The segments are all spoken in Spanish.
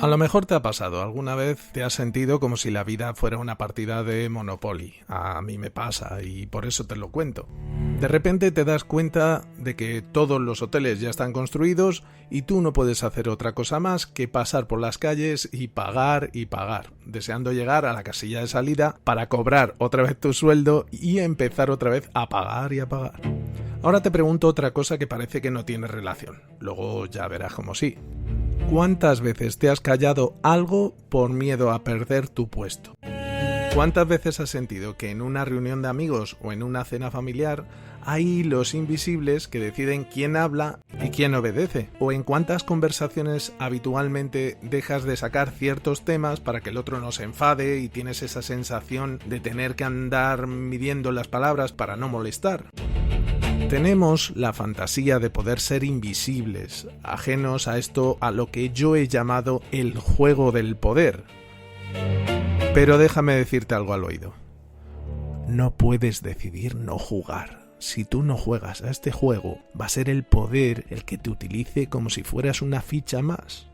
A lo mejor te ha pasado, alguna vez te has sentido como si la vida fuera una partida de Monopoly. A mí me pasa y por eso te lo cuento. De repente te das cuenta de que todos los hoteles ya están construidos y tú no puedes hacer otra cosa más que pasar por las calles y pagar, deseando llegar a la casilla de salida para cobrar otra vez tu sueldo y empezar otra vez a pagar y a pagar. Ahora te pregunto otra cosa que parece que no tiene relación, luego ya verás como sí. ¿Cuántas veces te has callado algo por miedo a perder tu puesto? ¿Cuántas veces has sentido que en una reunión de amigos o en una cena familiar hay hilos invisibles que deciden quién habla y quién obedece? ¿O en cuántas conversaciones habitualmente dejas de sacar ciertos temas para que el otro no se enfade y tienes esa sensación de tener que andar midiendo las palabras para no molestar? Tenemos la fantasía de poder ser invisibles, ajenos a esto a lo que yo he llamado el juego del poder. Pero déjame decirte algo al oído. No puedes decidir no jugar. Si tú no juegas a este juego, va a ser el poder el que te utilice como si fueras una ficha más.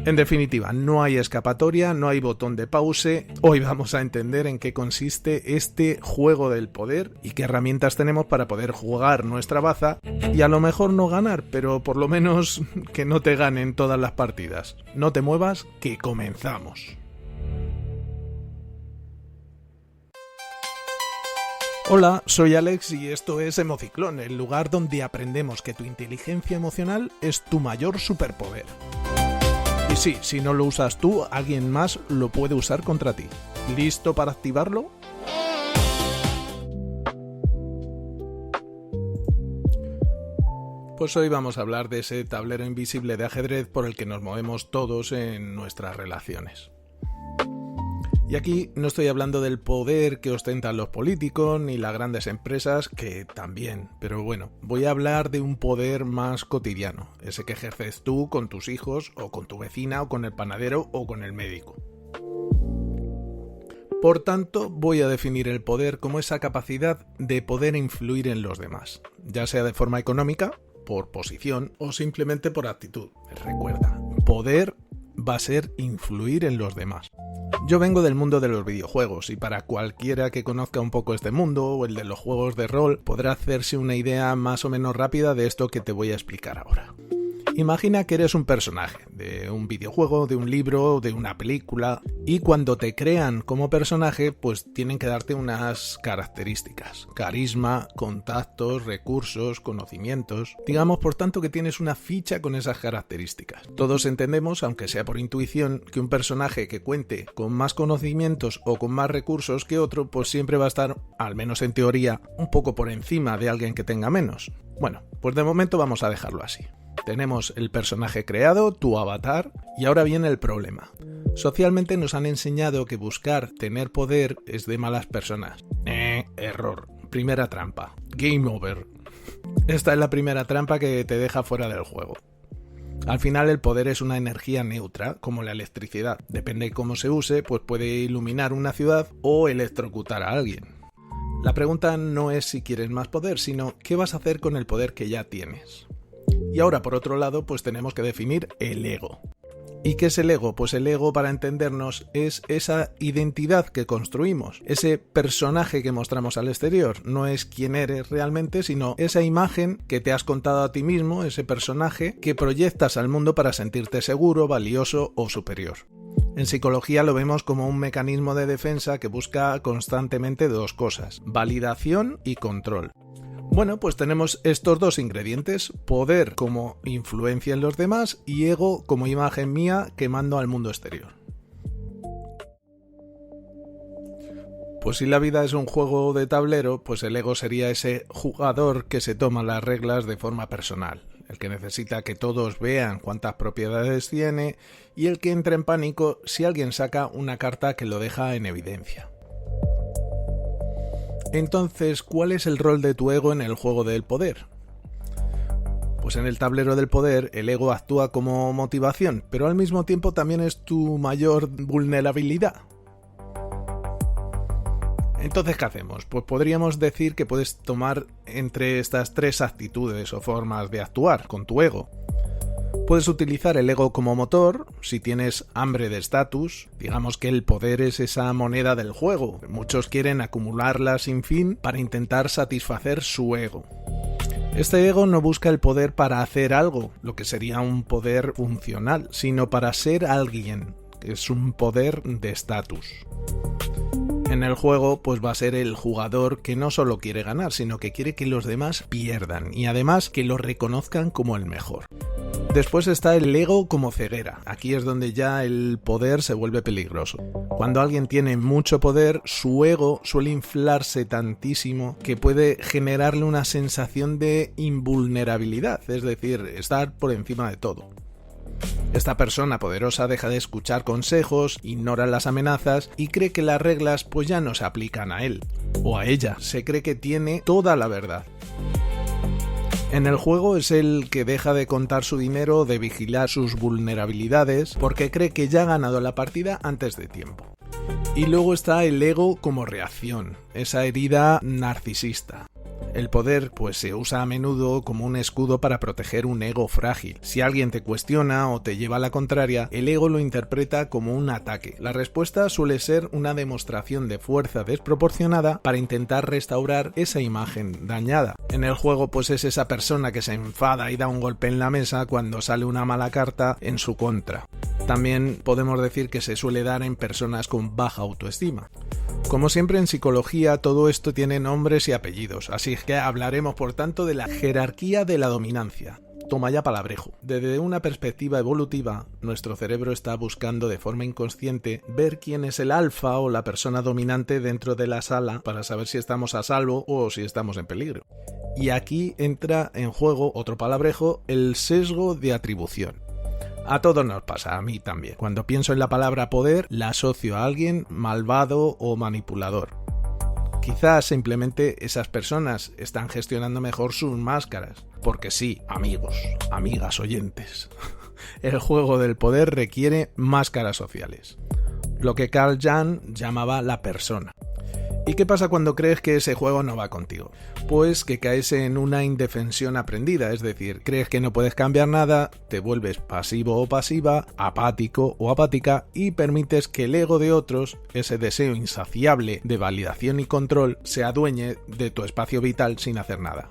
En definitiva, no hay escapatoria, no hay botón de pause. Hoy vamos a entender en qué consiste este juego del poder y qué herramientas tenemos para poder jugar nuestra baza y a lo mejor no ganar, pero por lo menos que no te ganen todas las partidas. No te muevas, que comenzamos. Hola, soy Alex y esto es Emociclón, el lugar donde aprendemos que tu inteligencia emocional es tu mayor superpoder. Y sí, si no lo usas tú, alguien más lo puede usar contra ti. ¿Listo para activarlo? Pues hoy vamos a hablar de ese tablero invisible de ajedrez por el que nos movemos todos en nuestras relaciones. Y aquí no estoy hablando del poder que ostentan los políticos ni las grandes empresas, que también, pero bueno, voy a hablar de un poder más cotidiano, ese que ejerces tú con tus hijos o con tu vecina o con el panadero o con el médico. Por tanto, voy a definir el poder como esa capacidad de poder influir en los demás, ya sea de forma económica, por posición o simplemente por actitud. Recuerda, poder va a ser influir en los demás. Yo vengo del mundo de los videojuegos y para cualquiera que conozca un poco este mundo o el de los juegos de rol podrá hacerse una idea más o menos rápida de esto que te voy a explicar ahora. Imagina que eres un personaje de un videojuego, de un libro, de una película y cuando te crean como personaje pues tienen que darte unas características, carisma, contactos, recursos, conocimientos. Digamos por tanto que tienes una ficha con esas características. Todos entendemos, aunque sea por intuición, que un personaje que cuente con más conocimientos o con más recursos que otro pues siempre va a estar, al menos en teoría, un poco por encima de alguien que tenga menos. Bueno, pues de momento vamos a dejarlo así. Tenemos el personaje creado, tu avatar, y ahora viene el problema. Socialmente nos han enseñado que buscar tener poder es de malas personas. Error. Primera trampa. Game over. Esta es la primera trampa que te deja fuera del juego. Al final el poder es una energía neutra, como la electricidad. Depende de cómo se use, pues puede iluminar una ciudad o electrocutar a alguien. La pregunta no es si quieres más poder, sino ¿qué vas a hacer con el poder que ya tienes? Y ahora, por otro lado, pues tenemos que definir el ego. ¿Y qué es el ego? Pues el ego, para entendernos, es esa identidad que construimos, ese personaje que mostramos al exterior. No es quién eres realmente, sino esa imagen que te has contado a ti mismo, ese personaje que proyectas al mundo para sentirte seguro, valioso o superior. En psicología lo vemos como un mecanismo de defensa que busca constantemente dos cosas: validación y control. Bueno, pues tenemos estos dos ingredientes, poder como influencia en los demás y ego como imagen mía que mando al mundo exterior. Pues si la vida es un juego de tablero, pues el ego sería ese jugador que se toma las reglas de forma personal, el que necesita que todos vean cuántas propiedades tiene y el que entra en pánico si alguien saca una carta que lo deja en evidencia. Entonces, ¿cuál es el rol de tu ego en el juego del poder? Pues en el tablero del poder, el ego actúa como motivación, pero al mismo tiempo también es tu mayor vulnerabilidad. Entonces, ¿qué hacemos? Pues podríamos decir que puedes tomar entre estas tres actitudes o formas de actuar con tu ego. Puedes utilizar el ego como motor si tienes hambre de estatus. Digamos que el poder es esa moneda del juego. Muchos quieren acumularla sin fin para intentar satisfacer su ego. Este ego no busca el poder para hacer algo, lo que sería un poder funcional, sino para ser alguien, que es un poder de estatus. En el juego pues va a ser el jugador que no solo quiere ganar, sino que quiere que los demás pierdan y además que lo reconozcan como el mejor. Después está el ego como ceguera. Aquí es donde ya el poder se vuelve peligroso. Cuando alguien tiene mucho poder, su ego suele inflarse tantísimo que puede generarle una sensación de invulnerabilidad, es decir, estar por encima de todo. Esta persona poderosa deja de escuchar consejos, ignora las amenazas y cree que las reglas pues ya no se aplican a él o a ella. Se cree que tiene toda la verdad. En el juego es el que deja de contar su dinero, de vigilar sus vulnerabilidades, porque cree que ya ha ganado la partida antes de tiempo. Y luego está el ego como reacción, esa herida narcisista. El poder pues se usa a menudo como un escudo para proteger un ego frágil. Si alguien te cuestiona o te lleva a la contraria, el ego lo interpreta como un ataque. La respuesta suele ser una demostración de fuerza desproporcionada para intentar restaurar esa imagen dañada. En el juego pues es esa persona que se enfada y da un golpe en la mesa cuando sale una mala carta en su contra. También podemos decir que se suele dar en personas con baja autoestima. Como siempre en psicología, todo esto tiene nombres y apellidos, así que hablaremos por tanto de la jerarquía de la dominancia. Toma ya palabrejo. Desde una perspectiva evolutiva, nuestro cerebro está buscando de forma inconsciente ver quién es el alfa o la persona dominante dentro de la sala para saber si estamos a salvo o si estamos en peligro. Y aquí entra en juego otro palabrejo, el sesgo de atribución. A todos nos pasa, a mí también. Cuando pienso en la palabra poder, la asocio a alguien malvado o manipulador. Quizás simplemente esas personas están gestionando mejor sus máscaras. Porque sí, amigos, amigas oyentes, el juego del poder requiere máscaras sociales. Lo que Carl Jung llamaba la persona. ¿Y qué pasa cuando crees que ese juego no va contigo? Pues que caes en una indefensión aprendida, es decir, crees que no puedes cambiar nada, te vuelves pasivo o pasiva, apático o apática y permites que el ego de otros, ese deseo insaciable de validación y control, se adueñe de tu espacio vital sin hacer nada.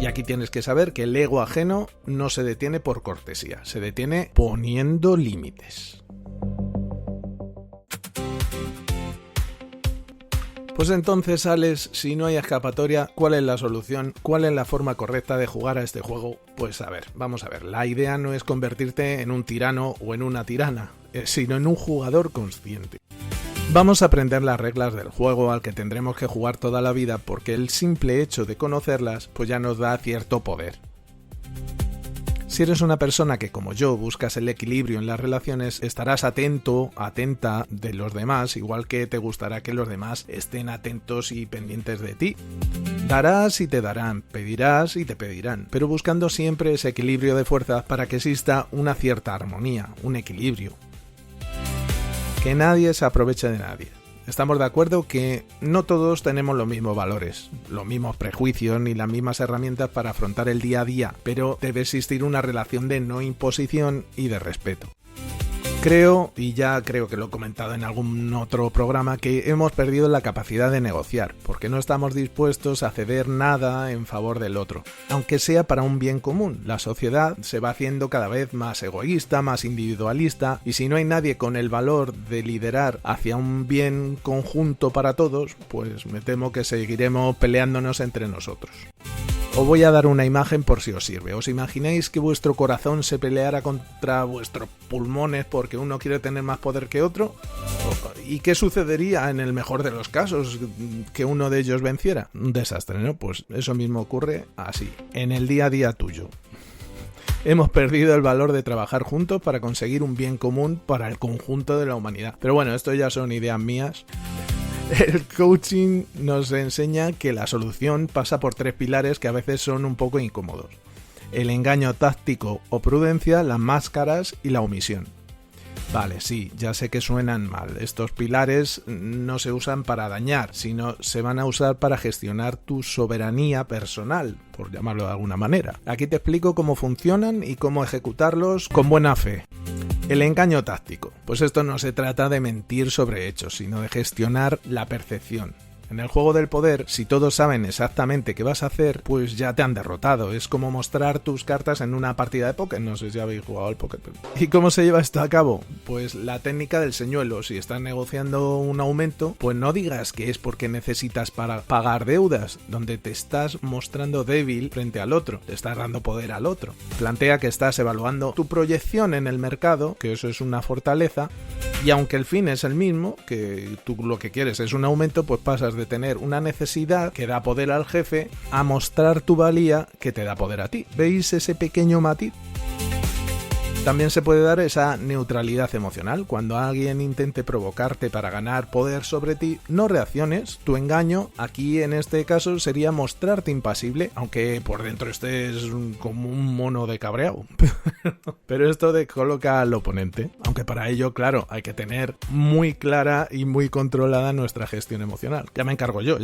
Y aquí tienes que saber que el ego ajeno no se detiene por cortesía, se detiene poniendo límites. Pues entonces, Alex, si no hay escapatoria, ¿cuál es la solución? ¿Cuál es la forma correcta de jugar a este juego? Pues a ver, vamos a ver, la idea no es convertirte en un tirano o en una tirana, sino en un jugador consciente. Vamos a aprender las reglas del juego al que tendremos que jugar toda la vida porque el simple hecho de conocerlas pues ya nos da cierto poder. Si eres una persona que, como yo, buscas el equilibrio en las relaciones, estarás atento, atenta de los demás, igual que te gustará que los demás estén atentos y pendientes de ti. Darás y te darán, pedirás y te pedirán, pero buscando siempre ese equilibrio de fuerzas para que exista una cierta armonía, un equilibrio. Que nadie se aproveche de nadie. Estamos de acuerdo que no todos tenemos los mismos valores, los mismos prejuicios ni las mismas herramientas para afrontar el día a día, pero debe existir una relación de no imposición y de respeto. Creo, y ya creo que lo he comentado en algún otro programa, que hemos perdido la capacidad de negociar, porque no estamos dispuestos a ceder nada en favor del otro, aunque sea para un bien común. La sociedad se va haciendo cada vez más egoísta, más individualista, y si no hay nadie con el valor de liderar hacia un bien conjunto para todos, pues me temo que seguiremos peleándonos entre nosotros. Os voy a dar una imagen por si os sirve. ¿Os imagináis que vuestro corazón se peleara contra vuestros pulmones porque uno quiere tener más poder que otro? ¿Y qué sucedería en el mejor de los casos que uno de ellos venciera? Un desastre, ¿no? Pues eso mismo ocurre así, en el día a día tuyo. Hemos perdido el valor de trabajar juntos para conseguir un bien común para el conjunto de la humanidad. Pero bueno, esto ya son ideas mías. El coaching nos enseña que la solución pasa por 3 pilares que a veces son un poco incómodos. El engaño táctico o prudencia, las máscaras y la omisión. Vale, sí, ya sé que suenan mal. Estos pilares no se usan para dañar, sino se van a usar para gestionar tu soberanía personal, por llamarlo de alguna manera. Aquí te explico cómo funcionan y cómo ejecutarlos con buena fe. El engaño táctico. Pues esto no se trata de mentir sobre hechos, sino de gestionar la percepción. En el juego del poder, si todos saben exactamente qué vas a hacer, pues ya te han derrotado. Es como mostrar tus cartas en una partida de póker. No sé si habéis jugado al póker. ¿Y cómo se lleva esto a cabo? Pues la técnica del señuelo. Si estás negociando un aumento, pues no digas que es porque necesitas para pagar deudas, donde te estás mostrando débil frente al otro. Te estás dando poder al otro. Plantea que estás evaluando tu proyección en el mercado, que eso es una fortaleza, y aunque el fin es el mismo, que tú lo que quieres es un aumento, pues pasas de tener una necesidad que da poder al jefe a mostrar tu valía que te da poder a ti. ¿Veis ese pequeño matiz? También se puede dar esa neutralidad emocional. Cuando alguien intente provocarte para ganar poder sobre ti, no reacciones. Tu engaño, aquí en este caso, sería mostrarte impasible, aunque por dentro estés como un mono de cabreado. Pero esto descoloca al oponente. Aunque para ello, claro, hay que tener muy clara y muy controlada nuestra gestión emocional. Ya me encargo yo.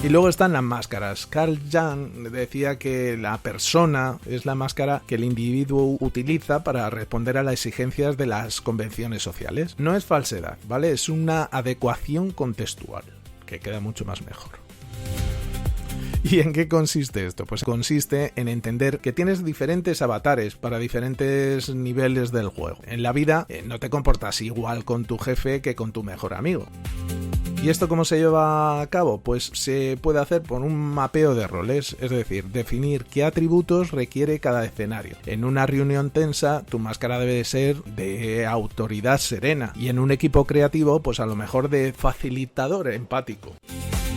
Y luego están las máscaras. Carl Jung decía que la persona es la máscara que el individuo utiliza para responder a las exigencias de las convenciones sociales. No es falsedad, ¿vale? Es una adecuación contextual, que queda mucho más mejor. ¿Y en qué consiste esto? Pues consiste en entender que tienes diferentes avatares para diferentes niveles del juego. En la vida no te comportas igual con tu jefe que con tu mejor amigo. ¿Y esto cómo se lleva a cabo? Pues se puede hacer por un mapeo de roles, es decir, definir qué atributos requiere cada escenario. En una reunión tensa, tu máscara debe ser de autoridad serena, y en un equipo creativo, pues a lo mejor de facilitador empático.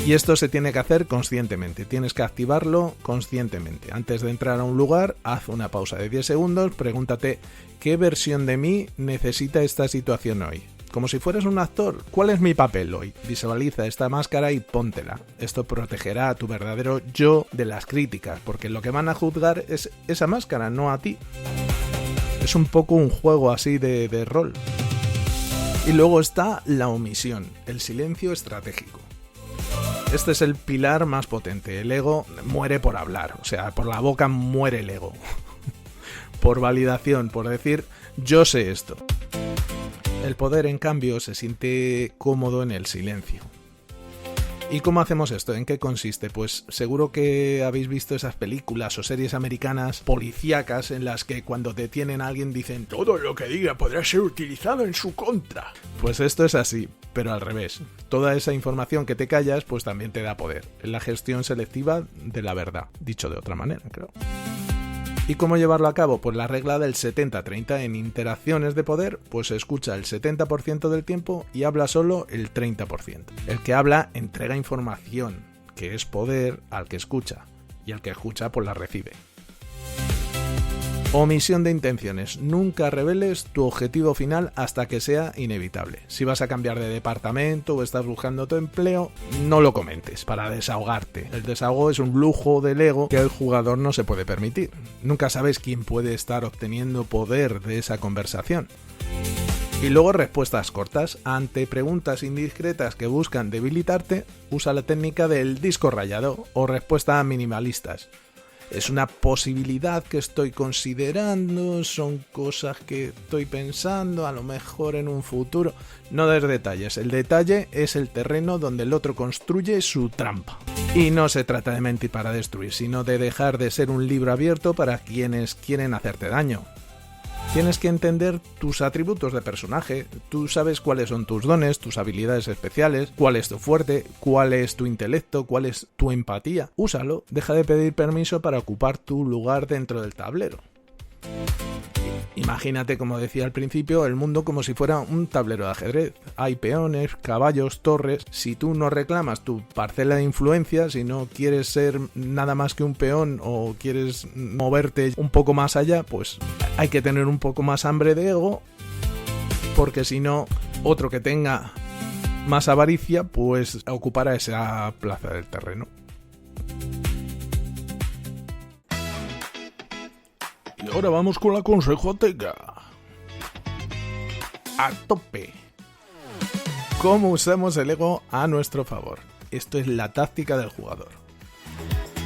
Y esto se tiene que hacer conscientemente, tienes que activarlo conscientemente. Antes de entrar a un lugar, haz una pausa de 10 segundos, pregúntate ¿qué versión de mí necesita esta situación hoy? Como si fueras un actor, ¿cuál es mi papel hoy? Visualiza esta máscara y póntela. Esto protegerá a tu verdadero yo de las críticas, porque lo que van a juzgar es esa máscara, no a ti. Es un poco un juego así de rol. Y luego está la omisión, el silencio estratégico. Este es el pilar más potente. El ego muere por hablar, o sea, por la boca muere el ego. Por validación, por decir, yo sé esto. El poder, en cambio, se siente cómodo en el silencio. ¿Y cómo hacemos esto? ¿En qué consiste? Pues seguro que habéis visto esas películas o series americanas policíacas en las que cuando detienen a alguien dicen todo lo que diga podrá ser utilizado en su contra. Pues esto es así, pero al revés. Toda esa información que te callas pues también te da poder. Es la gestión selectiva de la verdad, dicho de otra manera, creo. ¿Y cómo llevarlo a cabo? Pues la regla del 70-30. En interacciones de poder, pues escucha el 70% del tiempo y habla solo el 30%. El que habla entrega información, que es poder al que escucha, y el que escucha pues la recibe. Omisión de intenciones. Nunca reveles tu objetivo final hasta que sea inevitable. Si vas a cambiar de departamento o estás buscando tu empleo, no lo comentes para desahogarte. El desahogo es un lujo del ego que el jugador no se puede permitir. Nunca sabes quién puede estar obteniendo poder de esa conversación. Y luego respuestas cortas. Ante preguntas indiscretas que buscan debilitarte, usa la técnica del disco rayado o respuestas minimalistas. Es una posibilidad que estoy considerando, son cosas que estoy pensando, a lo mejor en un futuro. No des detalles, el detalle es el terreno donde el otro construye su trampa. Y no se trata de mentir para destruir, sino de dejar de ser un libro abierto para quienes quieren hacerte daño. Tienes que entender tus atributos de personaje, tú sabes cuáles son tus dones, tus habilidades especiales, cuál es tu fuerte, cuál es tu intelecto, cuál es tu empatía. Úsalo, deja de pedir permiso para ocupar tu lugar dentro del tablero. Imagínate, como decía al principio, el mundo como si fuera un tablero de ajedrez. Hay peones, caballos, torres. Si tú no reclamas tu parcela de influencia, si no quieres ser nada más que un peón o quieres moverte un poco más allá, pues hay que tener un poco más hambre de ego, porque si no, otro que tenga más avaricia, pues ocupará esa plaza del terreno. Y ahora vamos con la consejoteca. A tope. ¿Cómo usamos el ego a nuestro favor? Esto es la táctica del jugador.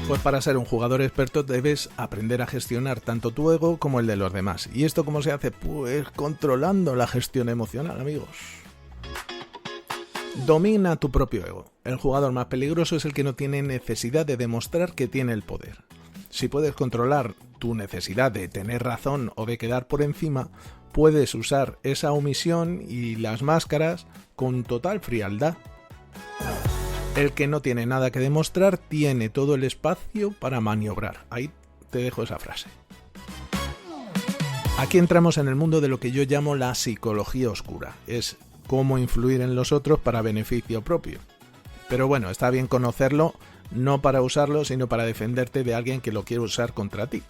Pues para ser un jugador experto debes aprender a gestionar tanto tu ego como el de los demás. ¿Y esto cómo se hace? Pues controlando la gestión emocional, amigos. Domina tu propio ego. El jugador más peligroso es el que no tiene necesidad de demostrar que tiene el poder. Si puedes controlar tu necesidad de tener razón o de quedar por encima, puedes usar esa omisión y las máscaras con total frialdad. El que no tiene nada que demostrar tiene todo el espacio para maniobrar. Ahí te dejo esa frase. Aquí entramos en el mundo de lo que yo llamo la psicología oscura. Es cómo influir en los otros para beneficio propio. Pero bueno, está bien conocerlo, no para usarlo, sino para defenderte de alguien que lo quiere usar contra ti.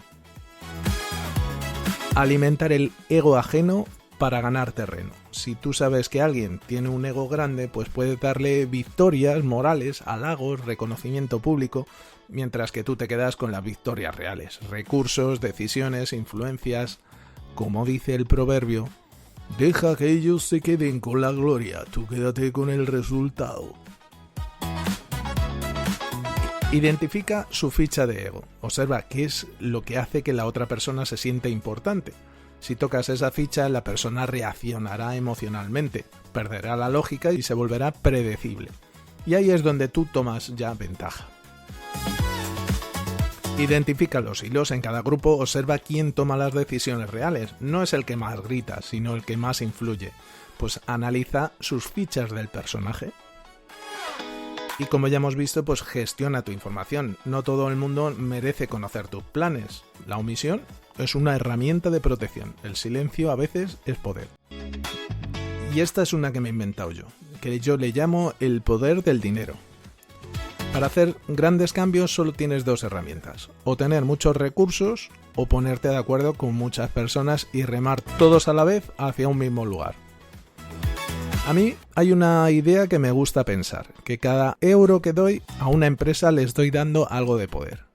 Alimentar el ego ajeno para ganar terreno. Si tú sabes que alguien tiene un ego grande, pues puedes darle victorias morales, halagos, reconocimiento público, mientras que tú te quedas con las victorias reales, recursos, decisiones, influencias. Como dice el proverbio, deja que ellos se queden con la gloria, tú quédate con el resultado. Identifica su ficha de ego. Observa qué es lo que hace que la otra persona se sienta importante. Si tocas esa ficha, la persona reaccionará emocionalmente, perderá la lógica y se volverá predecible. Y ahí es donde tú tomas ya ventaja. Identifica los hilos en cada grupo, observa quién toma las decisiones reales. No es el que más grita, sino el que más influye. Pues analiza sus fichas del personaje. Y como ya hemos visto, pues gestiona tu información. No todo el mundo merece conocer tus planes. La omisión es una herramienta de protección. El silencio a veces es poder. Y esta es una que me he inventado yo, que yo le llamo el poder del dinero. Para hacer grandes cambios solo tienes dos herramientas: o tener muchos recursos o ponerte de acuerdo con muchas personas y remar todos a la vez hacia un mismo lugar. A mí hay una idea que me gusta pensar, que cada euro que doy a una empresa les estoy dando algo de poder.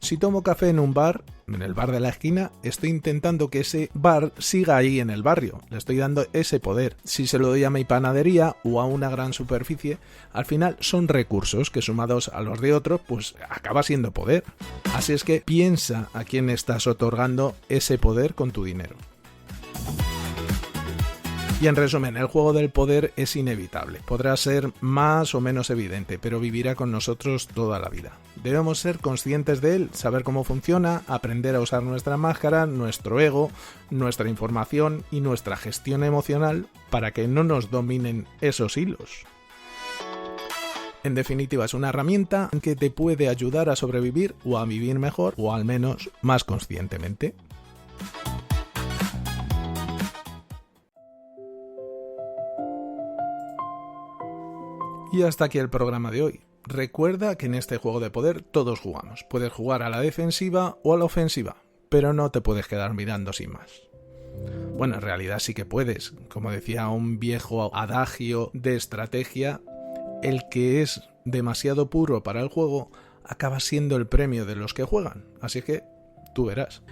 Si tomo café en un bar, en el bar de la esquina, estoy intentando que ese bar siga ahí en el barrio, le estoy dando ese poder. Si se lo doy a mi panadería o a una gran superficie, al final son recursos que sumados a los de otros, pues acaba siendo poder. Así es que piensa a quién estás otorgando ese poder con tu dinero. Y en resumen, el juego del poder es inevitable. Podrá ser más o menos evidente, pero vivirá con nosotros toda la vida. Debemos ser conscientes de él, saber cómo funciona, aprender a usar nuestra máscara, nuestro ego, nuestra información y nuestra gestión emocional para que no nos dominen esos hilos. En definitiva, es una herramienta que te puede ayudar a sobrevivir o a vivir mejor, o al menos más conscientemente. Y hasta aquí el programa de hoy. Recuerda que en este juego de poder todos jugamos. Puedes jugar a la defensiva o a la ofensiva, pero no te puedes quedar mirando sin más. Bueno, en realidad sí que puedes. Como decía un viejo adagio de estrategia, el que es demasiado puro para el juego acaba siendo el premio de los que juegan. Así que tú verás.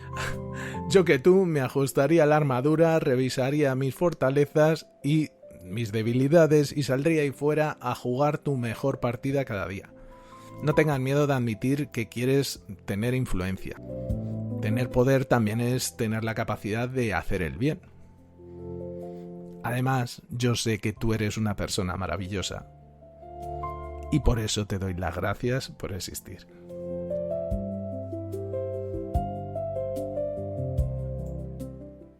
Yo que tú me ajustaría la armadura, revisaría mis fortalezas y mis debilidades y saldría ahí fuera a jugar tu mejor partida cada día. No tengas miedo de admitir que quieres tener influencia. Tener poder también es tener la capacidad de hacer el bien. Además, yo sé que tú eres una persona maravillosa y por eso te doy las gracias por existir.